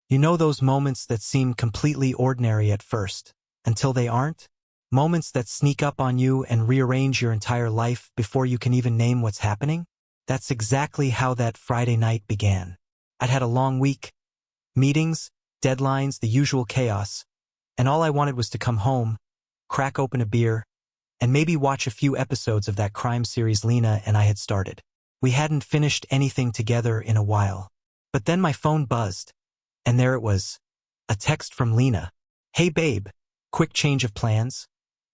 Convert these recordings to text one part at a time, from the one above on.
You know those moments that seem completely ordinary at first, until they aren't? Moments that sneak up on you and rearrange your entire life before you can even name what's happening? That's exactly how that Friday night began. I'd had a long week. Meetings, deadlines, the usual chaos, and all I wanted was to come home, crack open a beer, and maybe watch a few episodes of that crime series Lena and I had started. We hadn't finished anything together in a while. But then my phone buzzed, and there it was, a text from Lena. "Hey babe, quick change of plans.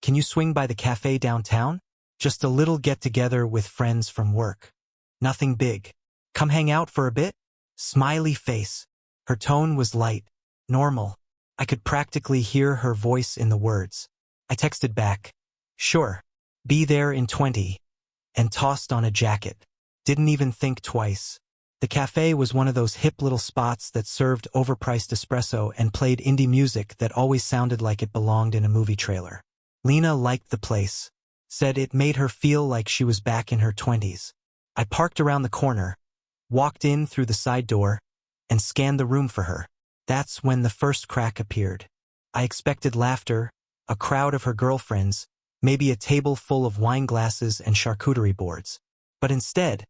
Can you swing by the cafe downtown? Just a little get-together with friends from work. Nothing big. Come hang out for a bit?" Smiley face. Her tone was light, normal. I could practically hear her voice in the words. I texted back, "Sure. Be there in 20, and tossed on a jacket. Didn't even think twice. The cafe was one of those hip little spots that served overpriced espresso and played indie music that always sounded like it belonged in a movie trailer. Lena liked the place, said it made her feel like she was back in her 20s. I parked around the corner, walked in through the side door, and scanned the room for her. That's when the first crack appeared. I expected laughter, a crowd of her girlfriends, maybe a table full of wine glasses and charcuterie boards. But instead,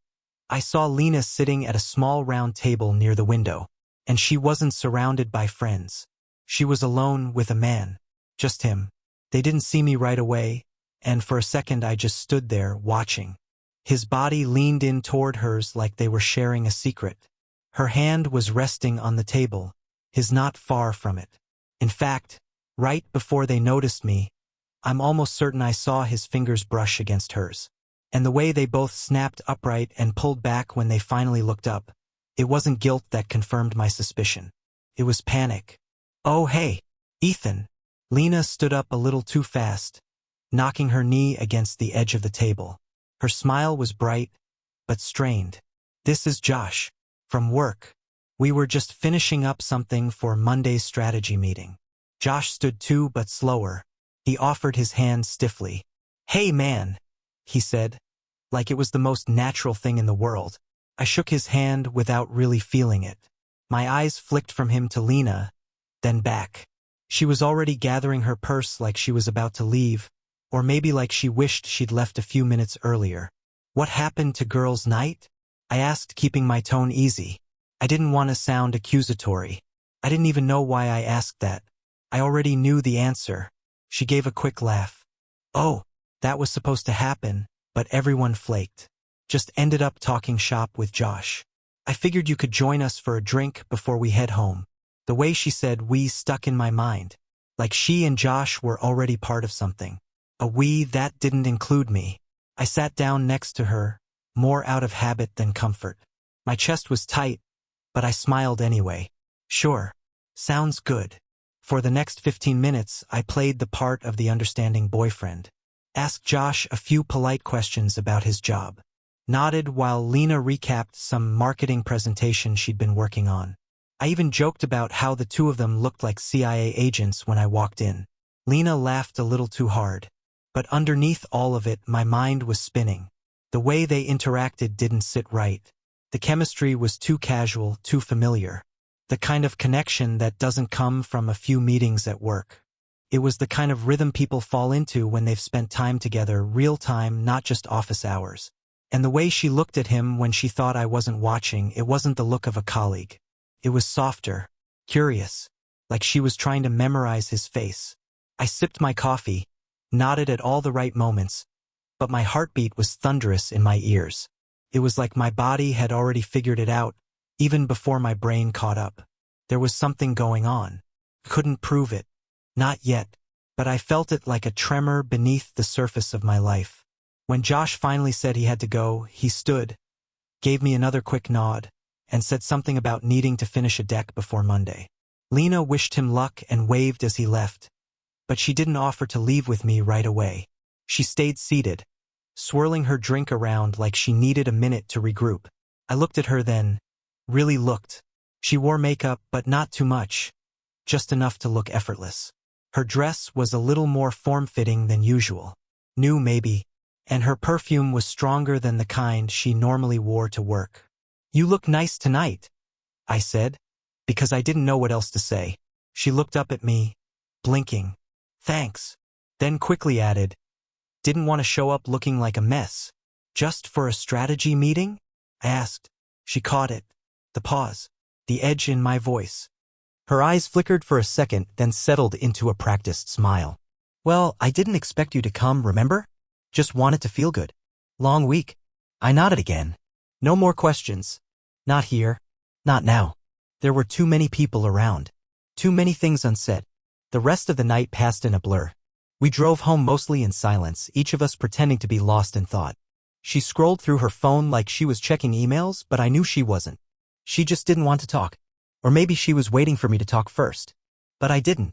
I saw Lena sitting at a small round table near the window, and she wasn't surrounded by friends. She was alone with a man. Just him. They didn't see me right away, and for a second I just stood there, watching. His body leaned in toward hers like they were sharing a secret. Her hand was resting on the table, his not far from it. In fact, right before they noticed me, I'm almost certain I saw his fingers brush against hers. And the way they both snapped upright and pulled back when they finally looked up, it wasn't guilt that confirmed my suspicion. It was panic. "Oh hey, Ethan." Lena stood up a little too fast, knocking her knee against the edge of the table. Her smile was bright, but strained. "This is Josh. From work. We were just finishing up something for Monday's strategy meeting." Josh stood too, but slower. He offered his hand stiffly. "Hey man," he said, like it was the most natural thing in the world. I shook his hand without really feeling it. My eyes flicked from him to Lena, then back. She was already gathering her purse like she was about to leave, or maybe like she wished she'd left a few minutes earlier. "What happened to girls' night?" I asked, keeping my tone easy. I didn't want to sound accusatory. I didn't even know why I asked that. I already knew the answer. She gave a quick laugh. "Oh, that was supposed to happen, but everyone flaked. Just ended up talking shop with Josh. I figured you could join us for a drink before we head home." The way she said "we" stuck in my mind, like she and Josh were already part of something. A we that didn't include me. I sat down next to her, more out of habit than comfort. My chest was tight, but I smiled anyway. "Sure. Sounds good." For the next 15 minutes, I played the part of the understanding boyfriend. Asked Josh a few polite questions about his job. Nodded while Lena recapped some marketing presentation she'd been working on. I even joked about how the two of them looked like CIA agents when I walked in. Lena laughed a little too hard. But underneath all of it, my mind was spinning. The way they interacted didn't sit right. The chemistry was too casual, too familiar. The kind of connection that doesn't come from a few meetings at work. It was the kind of rhythm people fall into when they've spent time together, real time, not just office hours. And the way she looked at him when she thought I wasn't watching, it wasn't the look of a colleague. It was softer, curious, like she was trying to memorize his face. I sipped my coffee, nodded at all the right moments, but my heartbeat was thunderous in my ears. It was like my body had already figured it out, even before my brain caught up. There was something going on. Couldn't prove it. Not yet. But I felt it like a tremor beneath the surface of my life. When Josh finally said he had to go, he stood, gave me another quick nod, and said something about needing to finish a deck before Monday. Lena wished him luck and waved as he left, but she didn't offer to leave with me right away. She stayed seated, swirling her drink around like she needed a minute to regroup. I looked at her then, really looked. She wore makeup, but not too much, just enough to look effortless. Her dress was a little more form-fitting than usual. New maybe, and her perfume was stronger than the kind she normally wore to work. "You look nice tonight," I said. because I didn't know what else to say. She looked up at me, blinking. Thanks. Then quickly added, didn't want to show up looking like a mess. Just for a strategy meeting? I asked. She caught it. The pause. The edge in my voice. Her eyes flickered for a second, then settled into a practiced smile. Well, I didn't expect you to come, remember? Just wanted to feel good. Long week. I nodded again. No more questions. Not here. Not now. There were too many people around. Too many things unsaid. The rest of the night passed in a blur. We drove home mostly in silence, each of us pretending to be lost in thought. She scrolled through her phone like she was checking emails, but I knew she wasn't. She just didn't want to talk. Or maybe she was waiting for me to talk first. But I didn't.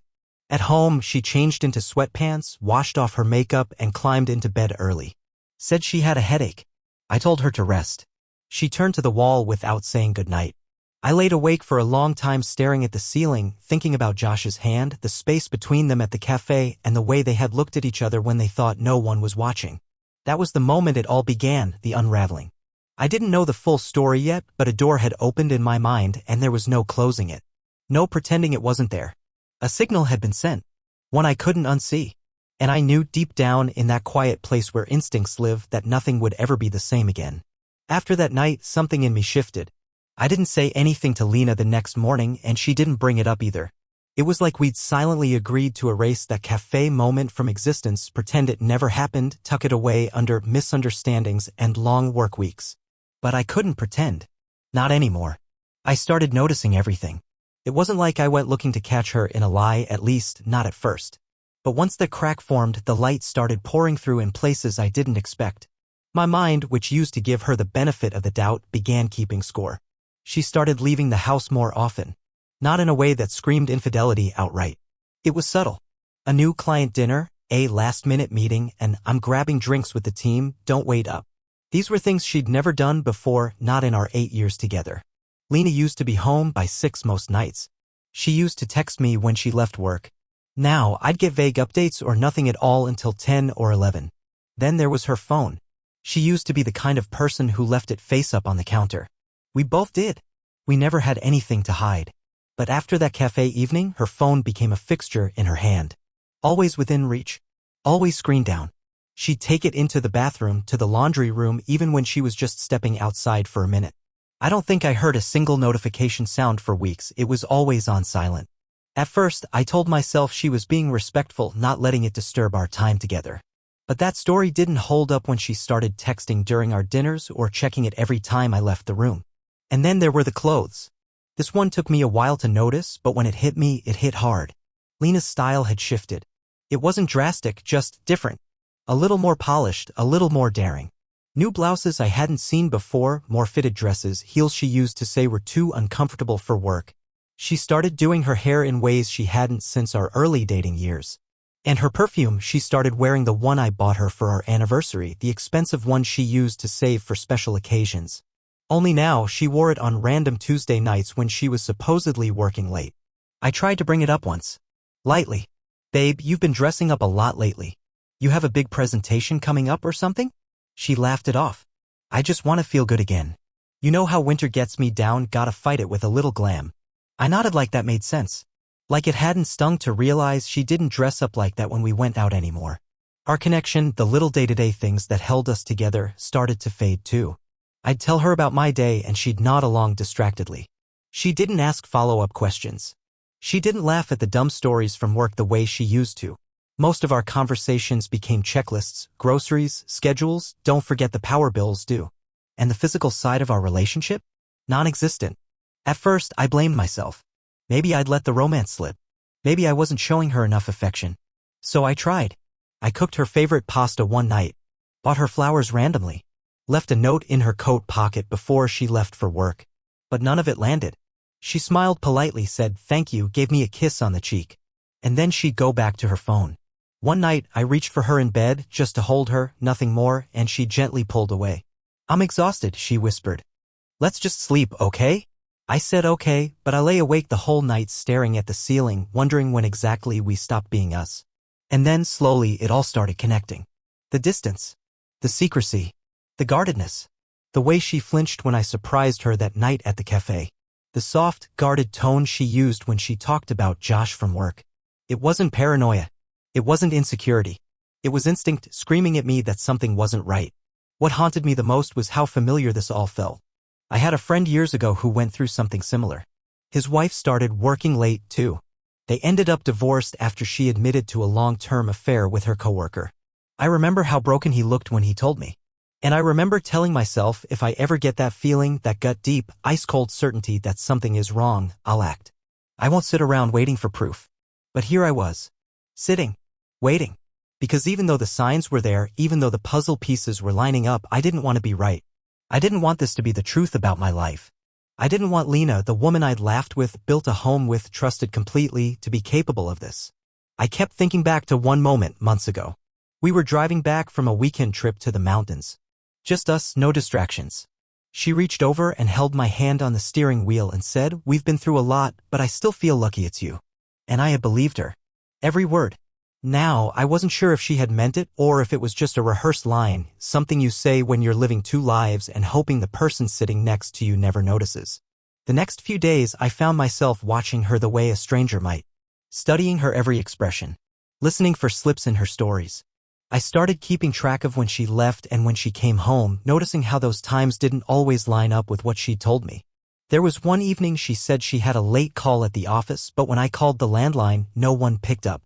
At home, she changed into sweatpants, washed off her makeup, and climbed into bed early. Said she had a headache. I told her to rest. She turned to the wall without saying goodnight. I laid awake for a long time staring at the ceiling, thinking about Josh's hand, the space between them at the cafe, and the way they had looked at each other when they thought no one was watching. That was the moment it all began, the unraveling. I didn't know the full story yet, but a door had opened in my mind and there was no closing it. No pretending it wasn't there. A signal had been sent. One I couldn't unsee. And I knew deep down in that quiet place where instincts live that nothing would ever be the same again. After that night, something in me shifted. I didn't say anything to Lena the next morning and she didn't bring it up either. It was like we'd silently agreed to erase that cafe moment from existence, pretend it never happened, tuck it away under misunderstandings and long work weeks. But I couldn't pretend. Not anymore. I started noticing everything. It wasn't like I went looking to catch her in a lie, at least not at first. But once the crack formed, the light started pouring through in places I didn't expect. My mind, which used to give her the benefit of the doubt, began keeping score. She started leaving the house more often. Not in a way that screamed infidelity outright. It was subtle. A new client dinner, a last-minute meeting, and I'm grabbing drinks with the team, don't wait up. These were things she'd never done before, not in our 8 years together. Lena used to be home by 6 most nights. She used to text me when she left work. Now, I'd get vague updates or nothing at all until 10 or 11. Then there was her phone. She used to be the kind of person who left it face up on the counter. We both did. We never had anything to hide. But after that cafe evening, her phone became a fixture in her hand. Always within reach. Always screen down. She'd take it into the bathroom, to the laundry room, even when she was just stepping outside for a minute. I don't think I heard a single notification sound for weeks. It was always on silent. At first, I told myself she was being respectful, not letting it disturb our time together. But that story didn't hold up when she started texting during our dinners or checking it every time I left the room. And then there were the clothes. This one took me a while to notice, but when it hit me, it hit hard. Lena's style had shifted. It wasn't drastic, just different. A little more polished, a little more daring. New blouses I hadn't seen before, more fitted dresses, heels she used to say were too uncomfortable for work. She started doing her hair in ways she hadn't since our early dating years. And her perfume, she started wearing the one I bought her for our anniversary, the expensive one she used to save for special occasions. Only now, she wore it on random Tuesday nights when she was supposedly working late. I tried to bring it up once. Lightly. Babe, you've been dressing up a lot lately. You have a big presentation coming up or something? She laughed it off. I just want to feel good again. You know how winter gets me down, gotta fight it with a little glam. I nodded like that made sense. Like it hadn't stung to realize she didn't dress up like that when we went out anymore. Our connection, the little day-to-day things that held us together, started to fade too. I'd tell her about my day and she'd nod along distractedly. She didn't ask follow-up questions. She didn't laugh at the dumb stories from work the way she used to. Most of our conversations became checklists, groceries, schedules, don't forget the power bills due. And the physical side of our relationship? Non-existent. At first, I blamed myself. Maybe I'd let the romance slip. Maybe I wasn't showing her enough affection. So I tried. I cooked her favorite pasta one night. Bought her flowers randomly. Left a note in her coat pocket before she left for work. But none of it landed. She smiled politely, said thank you, gave me a kiss on the cheek. And then she'd go back to her phone. One night, I reached for her in bed, just to hold her, nothing more, and she gently pulled away. I'm exhausted, she whispered. Let's just sleep, okay? I said okay, but I lay awake the whole night staring at the ceiling, wondering when exactly we stopped being us. And then, slowly, it all started connecting. The distance. The secrecy. The guardedness. The way she flinched when I surprised her that night at the cafe. The soft, guarded tone she used when she talked about Josh from work. It wasn't paranoia. It wasn't insecurity. It was instinct screaming at me that something wasn't right. What haunted me the most was how familiar this all felt. I had a friend years ago who went through something similar. His wife started working late, too. They ended up divorced after she admitted to a long-term affair with her coworker. I remember how broken he looked when he told me. And I remember telling myself, if I ever get that feeling, that gut deep, ice-cold certainty that something is wrong, I'll act. I won't sit around waiting for proof. But here I was. Sitting. Waiting. Because even though the signs were there, even though the puzzle pieces were lining up, I didn't want to be right. I didn't want this to be the truth about my life. I didn't want Lena, the woman I'd laughed with, built a home with, trusted completely, to be capable of this. I kept thinking back to one moment months ago. We were driving back from a weekend trip to the mountains. Just us, no distractions. She reached over and held my hand on the steering wheel and said, "We've been through a lot, but I still feel lucky it's you." And I had believed her. Every word. Now, I wasn't sure if she had meant it or if it was just a rehearsed line, something you say when you're living two lives and hoping the person sitting next to you never notices. The next few days, I found myself watching her the way a stranger might. Studying her every expression. Listening for slips in her stories. I started keeping track of when she left and when she came home, noticing how those times didn't always line up with what she'd told me. There was one evening she said she had a late call at the office, but when I called the landline, no one picked up.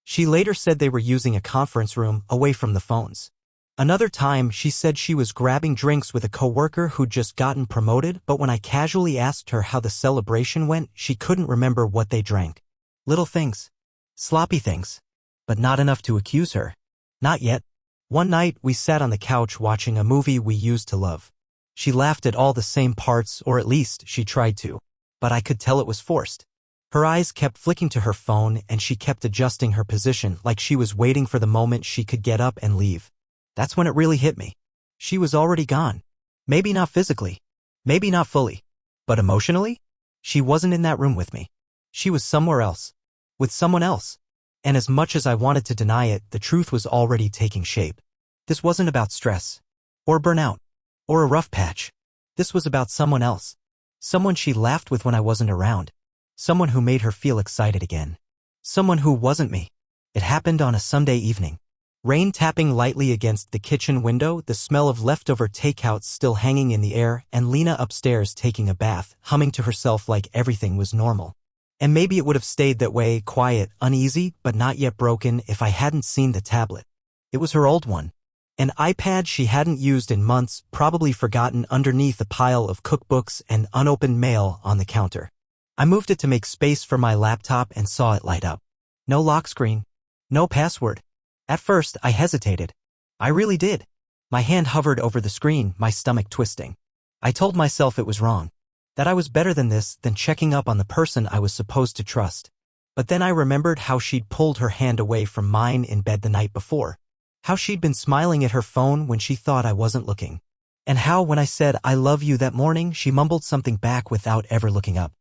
She later said they were using a conference room away from the phones. Another time, she said she was grabbing drinks with a coworker who'd just gotten promoted, but when I casually asked her how the celebration went, she couldn't remember what they drank. Little things. Sloppy things. But not enough to accuse her. Not yet. One night, we sat on the couch watching a movie we used to love. She laughed at all the same parts, or at least she tried to. But I could tell it was forced. Her eyes kept flicking to her phone and she kept adjusting her position like she was waiting for the moment she could get up and leave. That's when it really hit me. She was already gone. Maybe not physically. Maybe not fully. But emotionally? She wasn't in that room with me. She was somewhere else. With someone else. And as much as I wanted to deny it, the truth was already taking shape. This wasn't about stress. Or burnout. Or a rough patch. This was about someone else. Someone she laughed with when I wasn't around. Someone who made her feel excited again. Someone who wasn't me. It happened on a Sunday evening. Rain tapping lightly against the kitchen window, the smell of leftover takeouts still hanging in the air, and Lena upstairs taking a bath, humming to herself like everything was normal. And maybe it would have stayed that way, quiet, uneasy, but not yet broken, if I hadn't seen the tablet. It was her old one. An iPad she hadn't used in months, probably forgotten underneath a pile of cookbooks and unopened mail on the counter. I moved it to make space for my laptop and saw it light up. No lock screen. No password. At first, I hesitated. I really did. My hand hovered over the screen, my stomach twisting. I told myself it was wrong. That I was better than this, than checking up on the person I was supposed to trust. But then I remembered how she'd pulled her hand away from mine in bed the night before. How she'd been smiling at her phone when she thought I wasn't looking. And how when I said "I love you" that morning, she mumbled something back without ever looking up.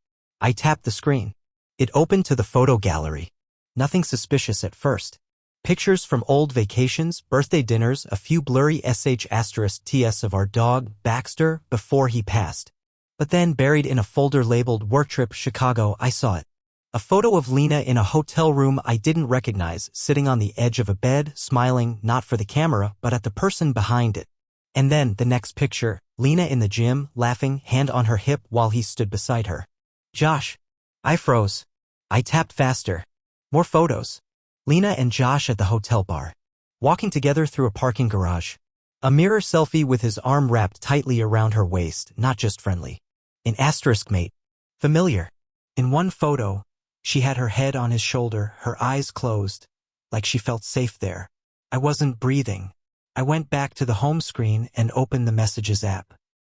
I tapped the screen. It opened to the photo gallery. Nothing suspicious at first. Pictures from old vacations, birthday dinners, a few blurry *TS of our dog, Baxter, before he passed. But then, buried in a folder labeled Work Trip Chicago, I saw it. A photo of Lena in a hotel room I didn't recognize, sitting on the edge of a bed, smiling, not for the camera, but at the person behind it. And then, the next picture, Lena in the gym, laughing, hand on her hip while he stood beside her. Josh. I froze. I tapped faster. More photos. Lena and Josh at the hotel bar. Walking together through a parking garage. A mirror selfie with his arm wrapped tightly around her waist, not just friendly. An asterisk mate. Familiar. In one photo, she had her head on his shoulder, her eyes closed, like she felt safe there. I wasn't breathing. I went back to the home screen and opened the Messages app.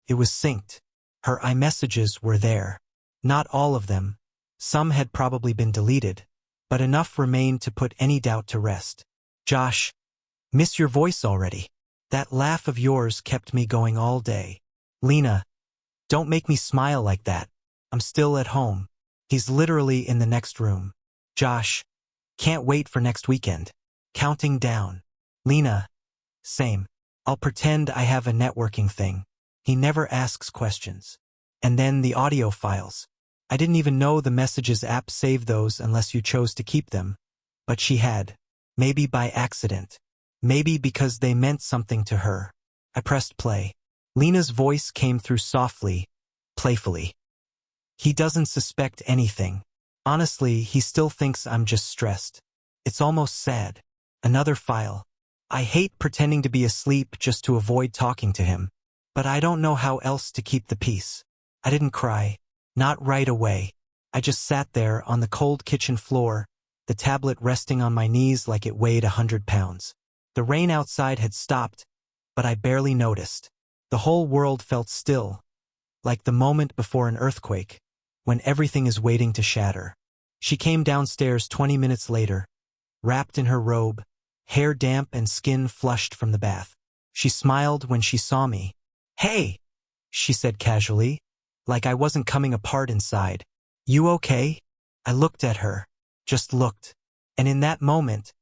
It was synced. Her iMessages were there. Not all of them. Some had probably been deleted, but enough remained to put any doubt to rest. Josh. Miss your voice already. That laugh of yours kept me going all day. Lena. Don't make me smile like that. I'm still at home. He's literally in the next room. Josh. Can't wait for next weekend. Counting down. Lena. Same. I'll pretend I have a networking thing. He never asks questions. And then the audio files. I didn't even know the Messages app saved those unless you chose to keep them. But she had. Maybe by accident. Maybe because they meant something to her. I pressed play. Lena's voice came through softly, playfully. He doesn't suspect anything. Honestly, he still thinks I'm just stressed. It's almost sad. Another file. I hate pretending to be asleep just to avoid talking to him. But I don't know how else to keep the peace. I didn't cry. Not right away. I just sat there on the cold kitchen floor, the tablet resting on my knees like it weighed 100 pounds. The rain outside had stopped, but I barely noticed. The whole world felt still, like the moment before an earthquake, when everything is waiting to shatter. She came downstairs 20 minutes later, wrapped in her robe, hair damp and skin flushed from the bath. She smiled when she saw me. "Hey," she said casually, like I wasn't coming apart inside. "You okay?" I looked at her, just looked. And in that moment,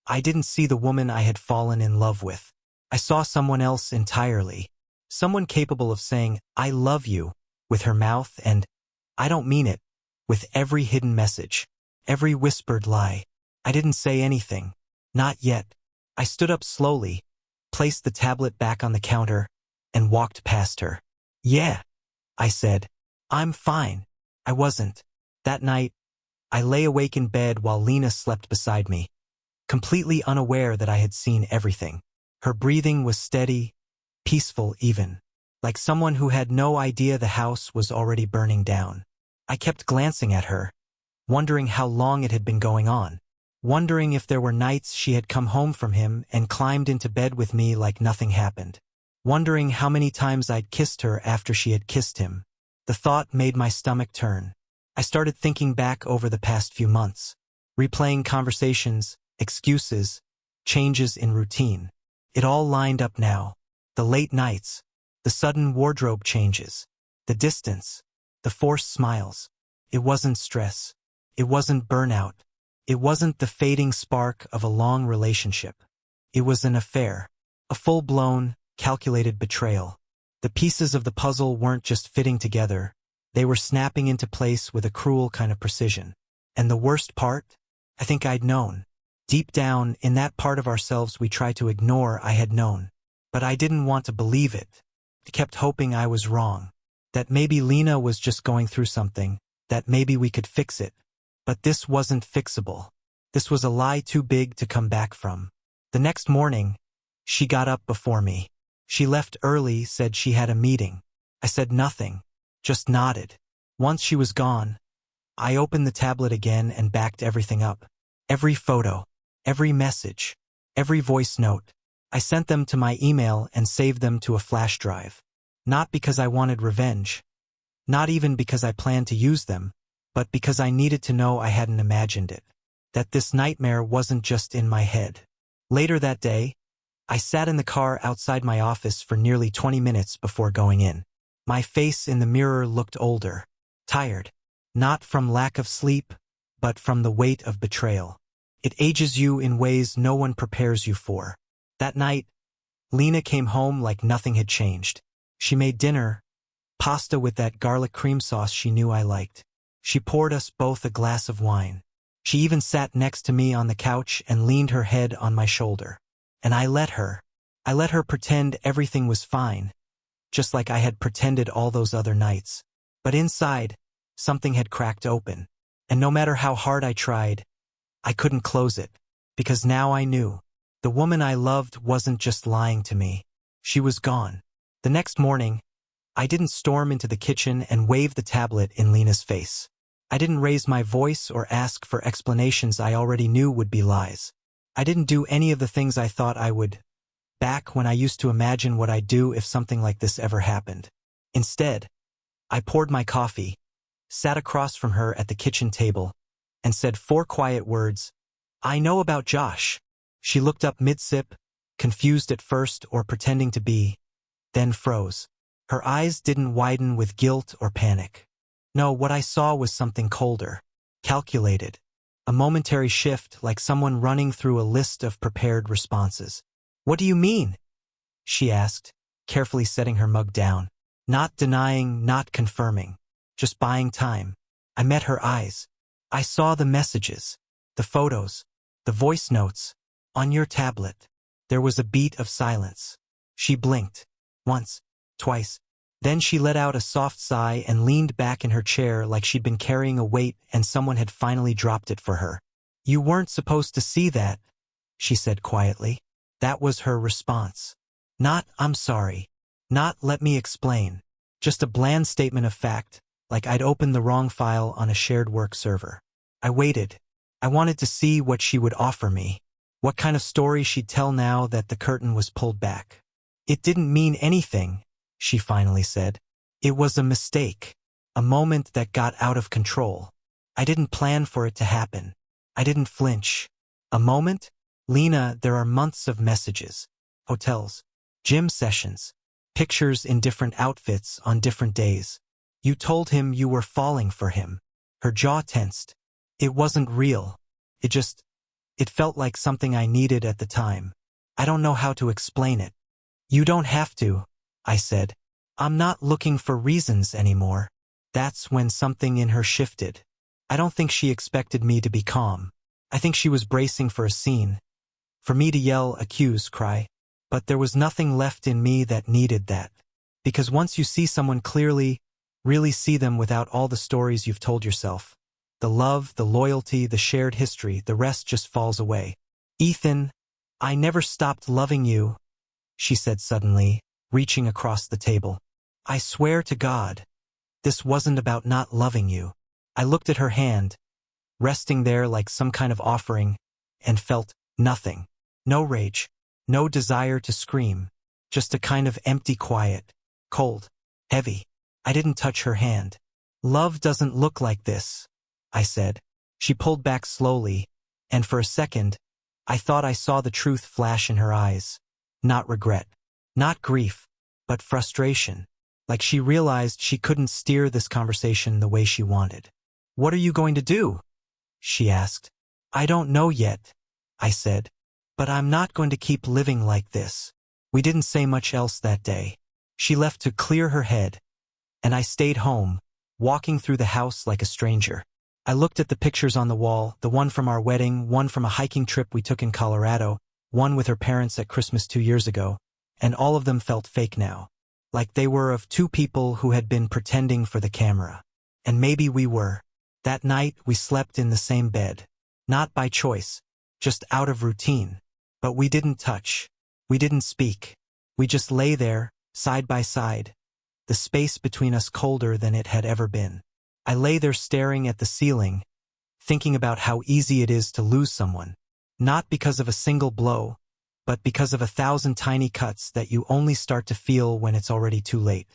I didn't see the woman I had fallen in love with. I saw someone else entirely. Someone capable of saying, "I love you," with her mouth and, "I don't mean it," with every hidden message, every whispered lie. I didn't say anything. Not yet. I stood up slowly, placed the tablet back on the counter, and walked past her. "Yeah," I said. "I'm fine." I wasn't. That night, I lay awake in bed while Lena slept beside me, completely unaware that I had seen everything. Her breathing was steady, peaceful even, like someone who had no idea the house was already burning down. I kept glancing at her, wondering how long it had been going on, wondering if there were nights she had come home from him and climbed into bed with me like nothing happened, wondering how many times I'd kissed her after she had kissed him. The thought made my stomach turn. I started thinking back over the past few months, replaying conversations, excuses, changes in routine. It all lined up now. The late nights, the sudden wardrobe changes, the distance, the forced smiles. It wasn't stress. It wasn't burnout. It wasn't the fading spark of a long relationship. It was an affair, a full-blown, calculated betrayal. The pieces of the puzzle weren't just fitting together, they were snapping into place with a cruel kind of precision. And the worst part? I think I'd known. Deep down, in that part of ourselves we try to ignore, I had known. But I didn't want to believe it. I kept hoping I was wrong. That maybe Lena was just going through something, that maybe we could fix it. But this wasn't fixable. This was a lie too big to come back from. The next morning, she got up before me. She left early, said she had a meeting. I said nothing, just nodded. Once she was gone, I opened the tablet again and backed everything up. Every photo, every message, every voice note. I sent them to my email and saved them to a flash drive. Not because I wanted revenge. Not even because I planned to use them, but because I needed to know I hadn't imagined it. That this nightmare wasn't just in my head. Later that day, I sat in the car outside my office for nearly 20 minutes before going in. My face in the mirror looked older, tired, not from lack of sleep, but from the weight of betrayal. It ages you in ways no one prepares you for. That night, Lena came home like nothing had changed. She made dinner, pasta with that garlic cream sauce she knew I liked. She poured us both a glass of wine. She even sat next to me on the couch and leaned her head on my shoulder. And I let her. I let her pretend everything was fine, just like I had pretended all those other nights. But inside, something had cracked open. And no matter how hard I tried, I couldn't close it. Because now I knew. The woman I loved wasn't just lying to me. She was gone. The next morning, I didn't storm into the kitchen and wave the tablet in Lena's face. I didn't raise my voice or ask for explanations I already knew would be lies. I didn't do any of the things I thought I would, back when I used to imagine what I'd do if something like this ever happened. Instead, I poured my coffee, sat across from her at the kitchen table, and said 4 quiet words, "I know about Josh." She looked up mid-sip, confused at first or pretending to be, then froze. Her eyes didn't widen with guilt or panic. No, what I saw was something colder, calculated, a momentary shift like someone running through a list of prepared responses. "What do you mean?" she asked, carefully setting her mug down. Not denying, not confirming, just buying time. I met her eyes. I saw the messages, the photos, the voice notes. On your tablet. There was a beat of silence. She blinked. Once. Twice. Then she let out a soft sigh and leaned back in her chair like she'd been carrying a weight and someone had finally dropped it for her. You weren't supposed to see that, she said quietly. That was her response. Not, I'm sorry. Not, let me explain. Just a bland statement of fact, like I'd opened the wrong file on a shared work server. I waited. I wanted to see what she would offer me. What kind of story she'd tell now that the curtain was pulled back. It didn't mean anything, she finally said. It was a mistake. A moment that got out of control. I didn't plan for it to happen. I didn't flinch. A moment? Lena, there are months of messages. Hotels. Gym sessions. Pictures in different outfits on different days. You told him you were falling for him. Her jaw tensed. It wasn't real. It felt like something I needed at the time. I don't know how to explain it. You don't have to, I said. I'm not looking for reasons anymore. That's when something in her shifted. I don't think she expected me to be calm. I think she was bracing for a scene. For me to yell, accuse, cry. But there was nothing left in me that needed that. Because once you see someone clearly, really see them without all the stories you've told yourself. The love, the loyalty, the shared history, the rest just falls away. Ethan, I never stopped loving you, she said suddenly, reaching across the table. I swear to God, this wasn't about not loving you. I looked at her hand, resting there like some kind of offering, and felt nothing. No rage, no desire to scream, just a kind of empty quiet, cold, heavy. I didn't touch her hand. Love doesn't look like this, I said. She pulled back slowly, and for a second, I thought I saw the truth flash in her eyes. Not regret, not grief, but frustration. Like she realized she couldn't steer this conversation the way she wanted. What are you going to do? She asked. I don't know yet, I said. But I'm not going to keep living like this. We didn't say much else that day. She left to clear her head, and I stayed home, walking through the house like a stranger. I looked at the pictures on the wall, the one from our wedding, one from a hiking trip we took in Colorado, one with her parents at Christmas 2 years ago, and all of them felt fake now. Like they were of two people who had been pretending for the camera. And maybe we were. That night we slept in the same bed. Not by choice, just out of routine. But we didn't touch. We didn't speak. We just lay there, side by side. The space between us colder than it had ever been. I lay there staring at the ceiling, thinking about how easy it is to lose someone. Not because of a single blow, but because of 1,000 tiny cuts that you only start to feel when it's already too late.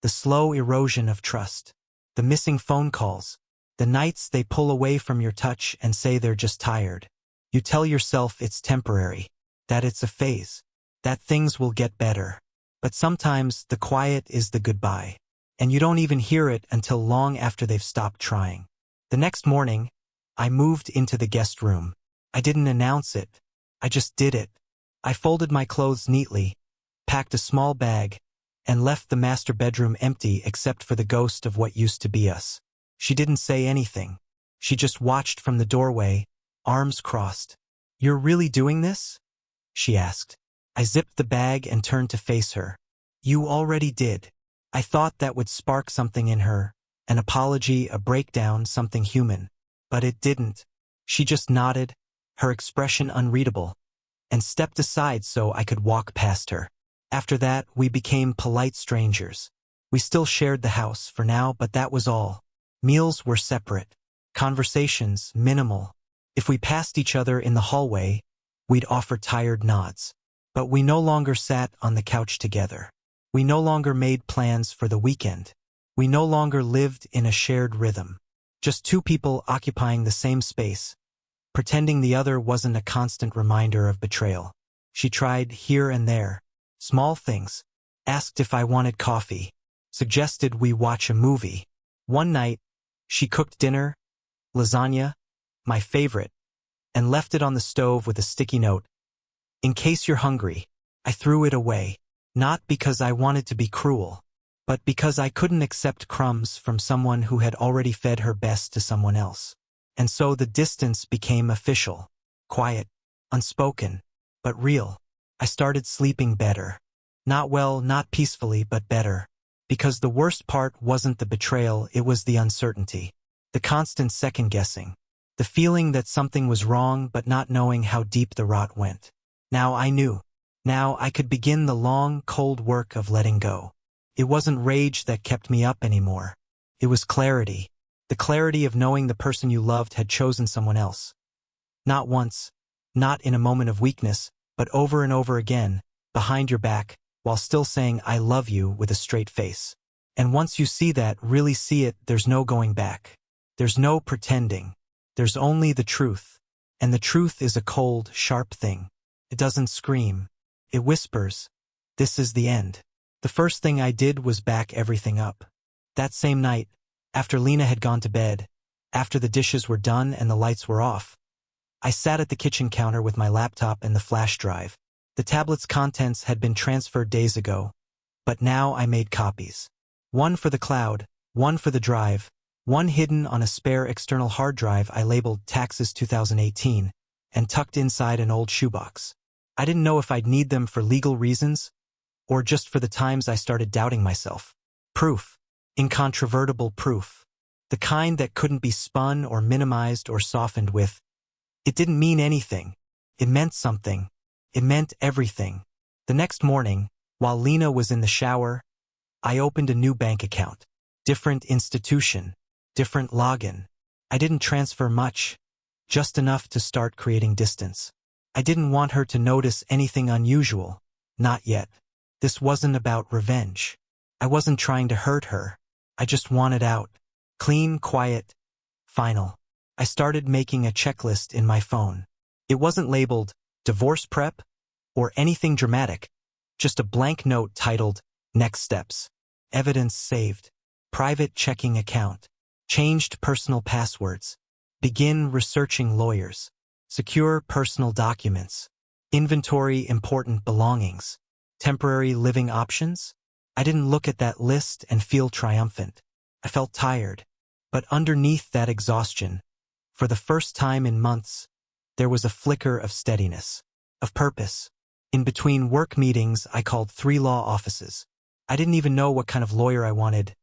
The slow erosion of trust. The missing phone calls. The nights they pull away from your touch and say they're just tired. You tell yourself it's temporary, that it's a phase, that things will get better. But sometimes the quiet is the goodbye. And you don't even hear it until long after they've stopped trying. The next morning, I moved into the guest room. I didn't announce it. I just did it. I folded my clothes neatly, packed a small bag, and left the master bedroom empty except for the ghost of what used to be us. She didn't say anything. She just watched from the doorway, arms crossed. You're really doing this? She asked. I zipped the bag and turned to face her. You already did. I thought that would spark something in her, an apology, a breakdown, something human. But it didn't. She just nodded, her expression unreadable, and stepped aside so I could walk past her. After that, we became polite strangers. We still shared the house for now, but that was all. Meals were separate. Conversations minimal. If we passed each other in the hallway, we'd offer tired nods. But we no longer sat on the couch together. We no longer made plans for the weekend. We no longer lived in a shared rhythm. Just two people occupying the same space, pretending the other wasn't a constant reminder of betrayal. She tried here and there. Small things. Asked if I wanted coffee. Suggested we watch a movie. One night, she cooked dinner, lasagna, my favorite, and left it on the stove with a sticky note. In case you're hungry. I threw it away. Not because I wanted to be cruel, but because I couldn't accept crumbs from someone who had already fed her best to someone else. And so the distance became official, quiet, unspoken, but real. I started sleeping better. Not well, not peacefully, but better. Because the worst part wasn't the betrayal, it was the uncertainty. The constant second-guessing. The feeling that something was wrong but not knowing how deep the rot went. Now I knew. Now I could begin the long, cold work of letting go. It wasn't rage that kept me up anymore. It was clarity. The clarity of knowing the person you loved had chosen someone else. Not once, not in a moment of weakness, but over and over again, behind your back, while still saying I love you with a straight face. And once you see that, really see it, there's no going back. There's no pretending. There's only the truth. And the truth is a cold, sharp thing. It doesn't scream. It whispers, this is the end. The first thing I did was back everything up. That same night, after Lena had gone to bed, after the dishes were done and the lights were off, I sat at the kitchen counter with my laptop and the flash drive. The tablet's contents had been transferred days ago, but now I made copies. One for the cloud, one for the drive, one hidden on a spare external hard drive I labeled Taxes 2018, and tucked inside an old shoebox. I didn't know if I'd need them for legal reasons, or just for the times I started doubting myself. Proof. Incontrovertible proof. The kind that couldn't be spun or minimized or softened with. It didn't mean anything. It meant something. It meant everything. The next morning, while Lena was in the shower, I opened a new bank account. Different institution. Different login. I didn't transfer much, just enough to start creating distance. I didn't want her to notice anything unusual. Not yet. This wasn't about revenge. I wasn't trying to hurt her. I just wanted out. Clean, quiet, final. I started making a checklist in my phone. It wasn't labeled divorce prep or anything dramatic. Just a blank note titled Next Steps. Evidence saved. Private checking account. Changed personal passwords. Begin researching lawyers. Secure personal documents. Inventory important belongings. Temporary living options? I didn't look at that list and feel triumphant. I felt tired. But underneath that exhaustion, for the first time in months, there was a flicker of steadiness, of purpose. In between work meetings, I called 3 law offices. I didn't even know what kind of lawyer I wanted.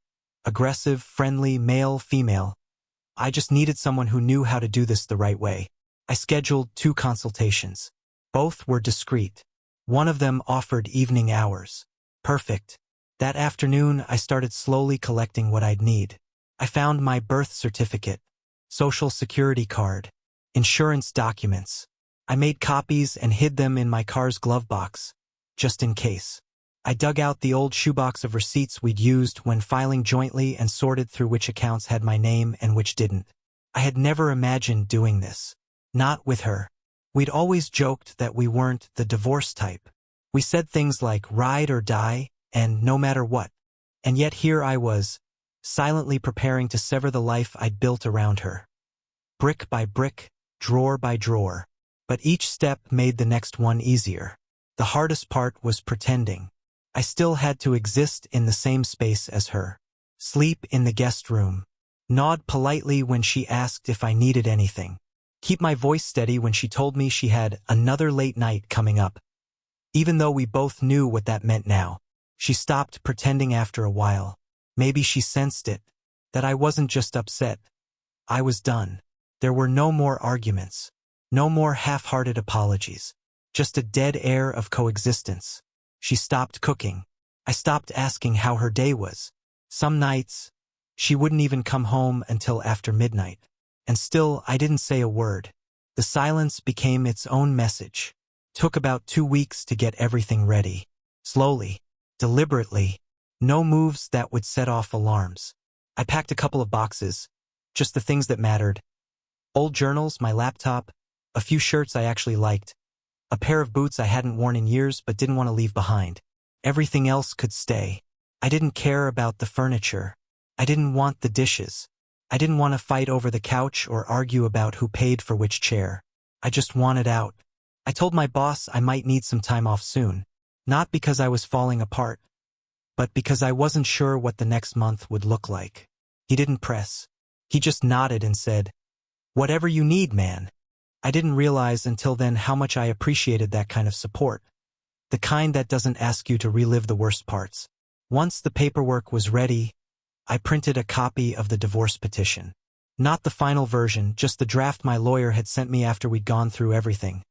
Aggressive, friendly, male, female. I just needed someone who knew how to do this the right way. I scheduled 2 consultations. Both were discreet. One of them offered evening hours. Perfect. That afternoon, I started slowly collecting what I'd need. I found my birth certificate, social security card, insurance documents. I made copies and hid them in my car's glove box, just in case. I dug out the old shoebox of receipts we'd used when filing jointly and sorted through which accounts had my name and which didn't. I had never imagined doing this. Not with her. We'd always joked that we weren't the divorce type. We said things like ride or die and no matter what. And yet here I was, silently preparing to sever the life I'd built around her. Brick by brick, drawer by drawer. But each step made the next one easier. The hardest part was pretending. I still had to exist in the same space as her. Sleep in the guest room. Nod politely when she asked if I needed anything. Keep my voice steady when she told me she had another late night coming up. Even though we both knew what that meant now. She stopped pretending after a while. Maybe she sensed it. That I wasn't just upset. I was done. There were no more arguments. No more half-hearted apologies. Just a dead air of coexistence. She stopped cooking. I stopped asking how her day was. Some nights, she wouldn't even come home until after midnight. And still, I didn't say a word. The silence became its own message. Took about 2 weeks to get everything ready. Slowly, deliberately, no moves that would set off alarms. I packed a couple of boxes, just the things that mattered. Old journals, my laptop, a few shirts I actually liked, a pair of boots I hadn't worn in years but didn't want to leave behind. Everything else could stay. I didn't care about the furniture. I didn't want the dishes. I didn't want to fight over the couch or argue about who paid for which chair. I just wanted out. I told my boss I might need some time off soon. Not because I was falling apart, but because I wasn't sure what the next month would look like. He didn't press. He just nodded and said, "Whatever you need, man." I didn't realize until then how much I appreciated that kind of support. The kind that doesn't ask you to relive the worst parts. Once the paperwork was ready, I printed a copy of the divorce petition. Not the final version, just the draft my lawyer had sent me after we'd gone through everything.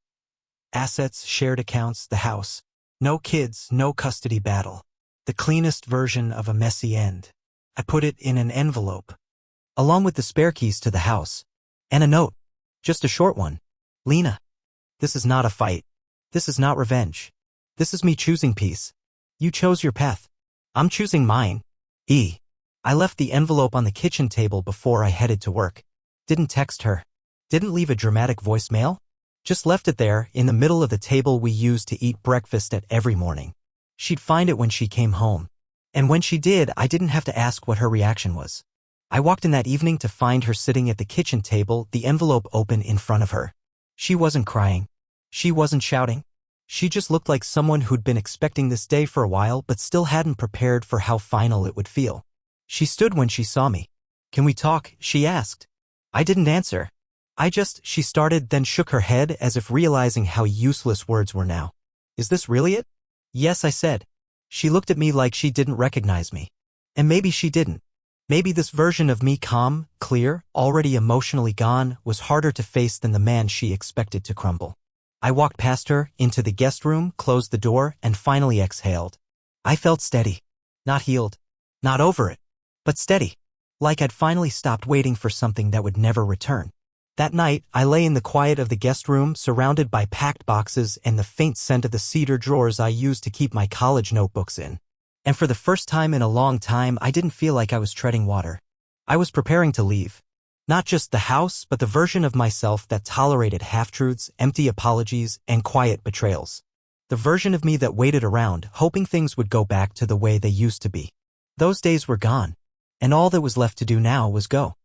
Assets, shared accounts, the house. No kids, no custody battle. The cleanest version of a messy end. I put it in an envelope, along with the spare keys to the house. And a note. Just a short one. "Lena, this is not a fight. This is not revenge. This is me choosing peace. You chose your path. I'm choosing mine. E." I left the envelope on the kitchen table before I headed to work. Didn't text her. Didn't leave a dramatic voicemail. Just left it there, in the middle of the table we used to eat breakfast at every morning. She'd find it when she came home. And when she did, I didn't have to ask what her reaction was. I walked in that evening to find her sitting at the kitchen table, the envelope open in front of her. She wasn't crying. She wasn't shouting. She just looked like someone who'd been expecting this day for a while but still hadn't prepared for how final it would feel. She stood when she saw me. "Can we talk?" she asked. I didn't answer. She started, then shook her head as if realizing how useless words were now. "Is this really it?" "Yes," I said. She looked at me like she didn't recognize me. And maybe she didn't. Maybe this version of me, calm, clear, already emotionally gone, was harder to face than the man she expected to crumble. I walked past her, into the guest room, closed the door, and finally exhaled. I felt steady. Not healed. Not over it. But steady. Like I'd finally stopped waiting for something that would never return. That night, I lay in the quiet of the guest room, surrounded by packed boxes and the faint scent of the cedar drawers I used to keep my college notebooks in. And for the first time in a long time, I didn't feel like I was treading water. I was preparing to leave. Not just the house, but the version of myself that tolerated half-truths, empty apologies, and quiet betrayals. The version of me that waited around, hoping things would go back to the way they used to be. Those days were gone. And all that was left to do now was go.